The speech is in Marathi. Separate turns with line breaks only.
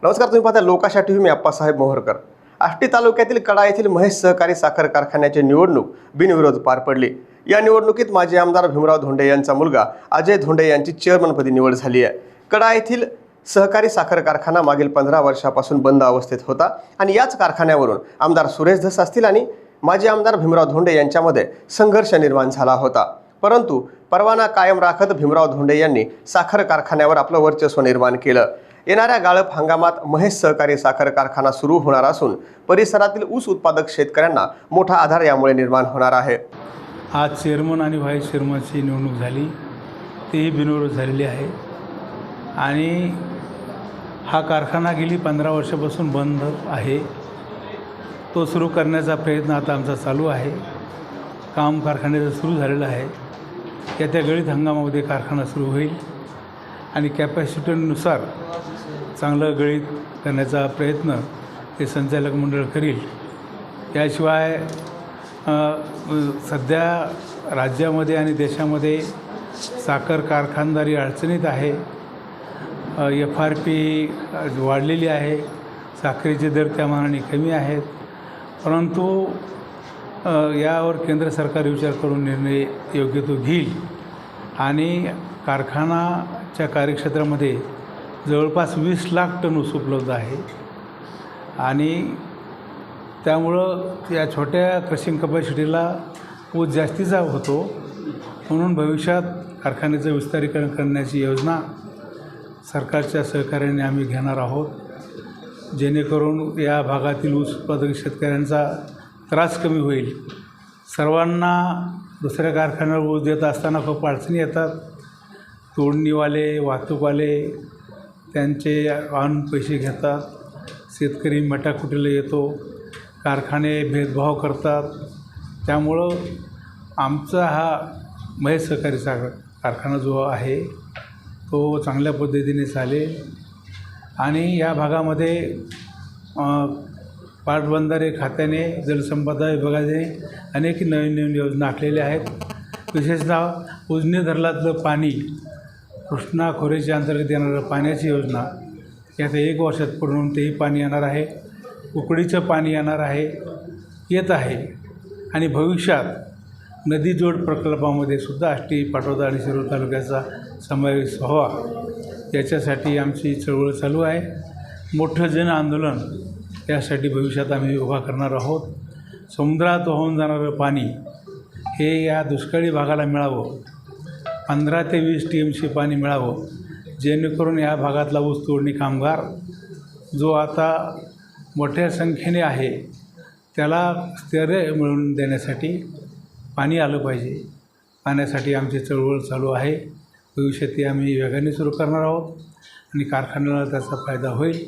नमस्कार, तुम्ही पाहता लोकाशा टीव्ही. मी अप्पासाहेब मोहरकर. आष्टी तालुक्यातील कडा येथील महेश सहकारी साखर कारखान्याची निवडणूक बिनविरोध पार पडली. या निवडणुकीत माजी आमदार भीमराव धोंडे यांचा मुलगा अजय धोंडे यांची चेअरमनपदी निवड झाली आहे. कडा येथील सहकारी साखर कारखाना मागील 15 वर्षापासून बंद अवस्थेत होता आणि याच कारखान्यावरून आमदार सुरेश धस असतील आणि माजी आमदार भीमराव धोंडे यांच्यामध्ये संघर्ष निर्माण झाला होता. परंतु परवाना कायम राखत भीमराव धोंडे यांनी साखर कारखान्यावर आपलं वर्चस्व निर्माण केलं. येणाऱ्या गाळप हंगामात महेश सहकारी साखर कारखाना सुरू होणार असून परिसरातील ऊस उत्पादक शेतकऱ्यांना मोठा आधार यामुळे निर्माण होणार आहे.
आज चेअरमन आणि व्हाईस चेअरमनची निवडणूक झाली, तेही बिनविरोध झालेली आहे आणि हा कारखाना गेली 15 वर्षापासून बंद आहे. तो सुरू करण्याचा प्रयत्न आता आमचा चालू आहे. काम कारखान्याचं सुरू झालेलं आहे. येत्या गळीत हंगामामध्ये कारखाना सुरू होईल आणि कॅपॅसिटीनुसार चांगलं गळीत करण्याचा प्रयत्न हे संचालक मंडळ करील. याशिवाय सध्या राज्यामध्ये आणि देशामध्ये साखर कारखानदारी अडचणीत आहे. FRP वाढलेली आहे, साखरेचे दर त्या मानाने कमी आहेत. परंतु यावर केंद्र सरकार विचार करून निर्णय योग्य तो घेईल आणि कारखानाच्या कार्यक्षेत्रामध्ये जवळपास 20 लाख टन ऊस उपलब्ध आहे आणि त्यामुळं या छोट्या क्रशिंग कपॅसिटीला ऊस जास्तीचा होतो. म्हणून भविष्यात कारखान्याचं विस्तारीकरण करण्याची योजना सरकारच्या सहकार्याने आम्ही घेणार आहोत, जेणेकरून या भागातील ऊस उत्पादक शेतकऱ्यांचा त्रास कमी होईल. सर्वांना दुसऱ्या कारखान्यावर ऊस देत असताना खूप अडचणी येतात. तोडणीवाले, वाहतूकवाले त्यांचे आणून पैसे घेतात. शेतकरी मेटाकुटीला येतो, कारखाने भेदभाव करतात. त्यामुळं आमचा हा महेश सहकारी साखर कारखाना जो आहे तो चांगल्या पद्धतीने चालेल आणि या भागामध्ये पाटबंधारे खात्याने, जलसंपदा विभागाने अनेक नवीन योजना आखलेल्या आहेत. विशेषतः उजनी धरणातलं पाणी, कृष्णा खोऱ्याच्या अंतर्गत येणारं पाण्याची योजना यात 1 वर्षात पूर्ण होऊन तेही पाणी येणार आहे. उकडीचं पाणी येणार आहे, येत आहे आणि भविष्यात नदी जोड प्रकल्पामध्ये सुद्धा आष्टी, पाटोदा आणि शिरूर तालुक्याचा समावेश व्हावा याच्यासाठी आमची चळवळ चालू आहे. मोठं जन आंदोलन यासाठी भविष्यात आम्ही उभा करणार आहोत. समुद्रात वाहून जाणारं पाणी हे या दुष्काळी भागाला मिळावं, 15 ते 20 TMC पाणी मिळावं, जेणेकरून या भागातला ऊस तोडणी कामगार जो आता मोठ्या संख्येने आहे त्याला स्थैर्य मिळवून देण्यासाठी पाणी आलं पाहिजे. पाण्यासाठी आमची चळवळ चालू आहे. भविष्यात ती आम्ही वेगाने सुरू करणार आहोत आणि कारखान्याला त्याचा फायदा होईल.